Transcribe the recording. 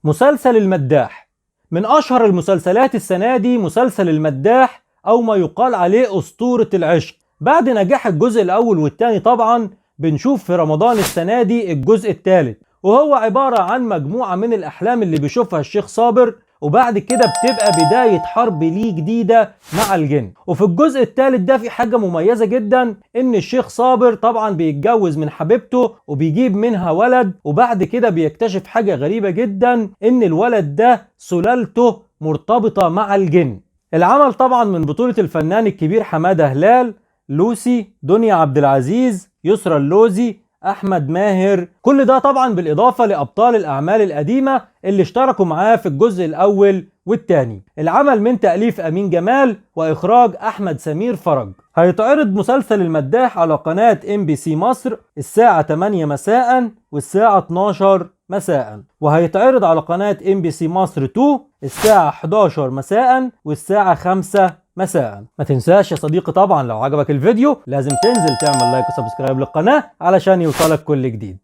مسلسل المداح من أشهر المسلسلات السنة دي. مسلسل المداح أو ما يقال عليه أسطورة العشق. بعد نجاح الجزء الأول والتاني طبعا بنشوف في رمضان السنة دي الجزء الثالث، وهو عبارة عن مجموعة من الأحلام اللي بيشوفها الشيخ صابر، وبعد كده بتبقى بداية حرب ليه جديدة مع الجن. وفي الجزء الثالث ده في حاجة مميزة جدا، ان الشيخ صابر طبعا بيتجوز من حبيبته وبيجيب منها ولد، وبعد كده بيكتشف حاجة غريبة جدا، ان الولد ده سلالته مرتبطة مع الجن. العمل طبعا من بطولة الفنان الكبير حمادة هلال، لوسي، دنيا عبد العزيز، يسرا اللوزي، احمد ماهر، كل ده طبعا بالاضافه لابطال الاعمال القديمه اللي اشتركوا معاه في الجزء الاول والثاني. العمل من تاليف امين جمال واخراج احمد سمير فرج. هيتعرض مسلسل المداح على قناه MBC مصر الساعه 8 مساء والساعه 12 مساء، وهيتعرض على قناه MBC مصر 2 الساعه 11 مساء والساعه 5 مساء. ما تنساش يا صديقي طبعا لو عجبك الفيديو لازم تنزل تعمل لايك وسبسكرايب للقناة علشان يوصلك كل جديد.